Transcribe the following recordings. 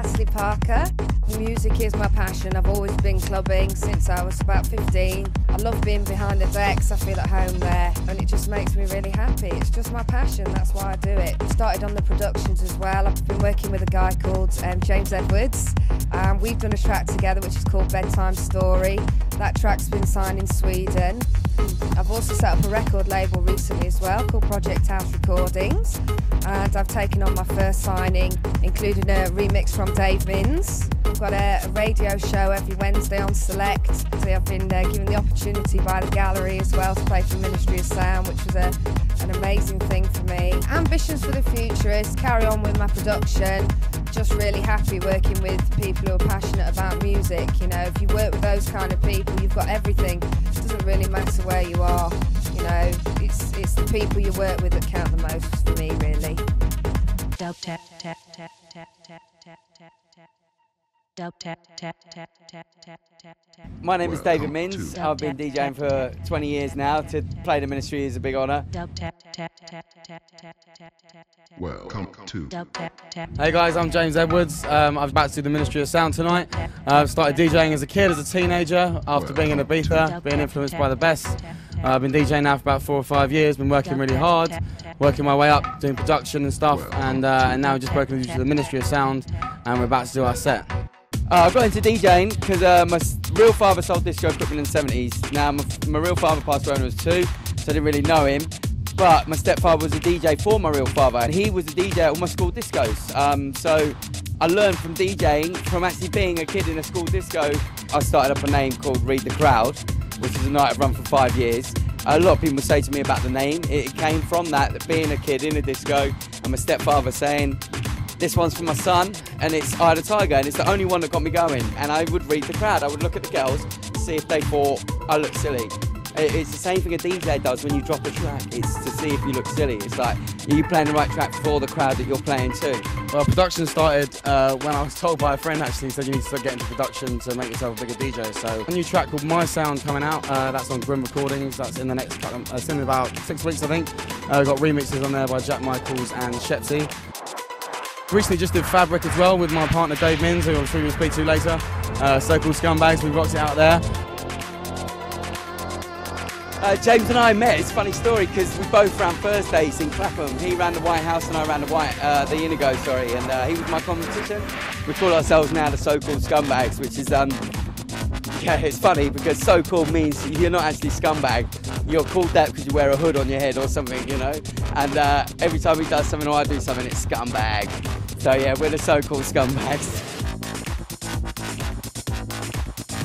Natalie Parker. Music is my passion. I've always been clubbing since I was about 15. I love being behind the decks. I feel at home there and it just makes me really happy. It's just my passion, that's why I do it. Started on the productions as well. I've been working with a guy called James Edwards. We've done a track together which is called Bedtime Story. That track's been signed in Sweden. I've also set up a record label recently as well called Project House Recordings, and I've taken on my first signing, including a remix from Dave Minns. I've got a radio show every Wednesday on Select. So I've been given the opportunity by the gallery as well to play for Ministry of Sound, which was an amazing thing for me. Ambitions for the future is carry on with my production. Just really happy working with people who are passionate about music. You know, if you work with those kind of people, you've got everything. It doesn't really matter where you are. You know, it's the people you work with that count the most for me, really. Dub tap tap tap tap tap tap tap tap. Dub tap tap tap tap tap tap tap. My name is David Minns. I've been DJing for 20 years now. To play the Ministry is a big honour. Dub tap tap tap tap tap tap tap. Welcome to Dub tap tap. Hey guys, I'm James Edwards. I'm about to do the Ministry of Sound tonight. I started DJing as a kid, as a teenager, after being in Ibiza, being influenced by the best. I've been DJing now for about 4 or 5 years, been working really hard, working my way up, doing production and stuff, and now we've just broken into the Ministry of Sound, and we're about to do our set. I got into DJing because my real father sold disco equipment in the 70s. Now, my real father passed away when I was 2, so I didn't really know him. But my stepfather was a DJ for my real father, and he was a DJ at all my school discos. So I learned from DJing, from actually being a kid in a school disco. I started up a name called Read the Crowd, which is a night I've run for 5 years. A lot of people say to me about the name. It came from that being a kid in a disco, and my stepfather saying, this one's for my son, and it's Eye of the Tiger, and it's the only one that got me going. And I would read the crowd. I would look at the girls, see if they thought I looked silly. It's the same thing a DJ does when you drop a track. It's to see if you look silly. It's like, are you playing the right track for the crowd that you're playing to? Well, production started when I was told by a friend, actually, said you need to start getting into production to make yourself a bigger DJ. So a new track called My Sound coming out. That's on Grim Recordings. That's in the next couple, it's in about 6 weeks, I think. We've got remixes on there by Jack Michaels and Shepsy. Recently just did Fabric as well with my partner Dave Minns, who I'm sure you'll speak to later. So-called Scumbags, we rocked it out there. James and I met. It's a funny story because we both ran Thursdays in Clapham. He ran the White House and I ran the Inigo, sorry, and he was my competition. We call ourselves now the so-called Scumbags, which is, yeah, it's funny because so-called means you're not actually scumbag. You're called that because you wear a hood on your head or something, you know. And every time he does something or I do something, it's scumbag. So yeah, we're the so-called Scumbags.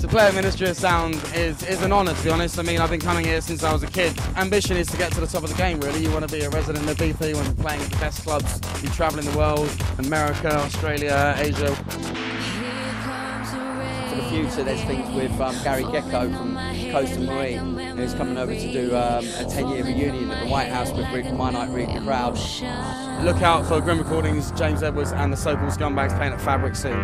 To play at Ministry of Sound is an honour, to be honest. I mean, I've been coming here since I was a kid. Ambition is to get to the top of the game, really. You want to be a resident of BP, you want to be playing at the best clubs, be travelling the world, America, Australia, Asia. For the future, there's things with Gary Gecko from Coastal Marine, who's coming over to do a 10-year reunion at the White House with My Night Read the Crowd. Look out for Grim Recordings, James Edwards and the so-called Scumbags playing at Fabric soon.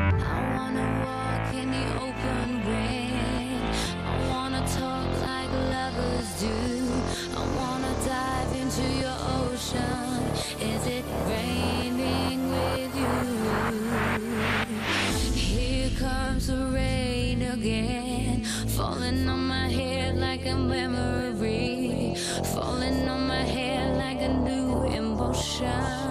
Is it raining with you? Here comes the rain again, falling on my head like a memory, falling on my head like a new emotion.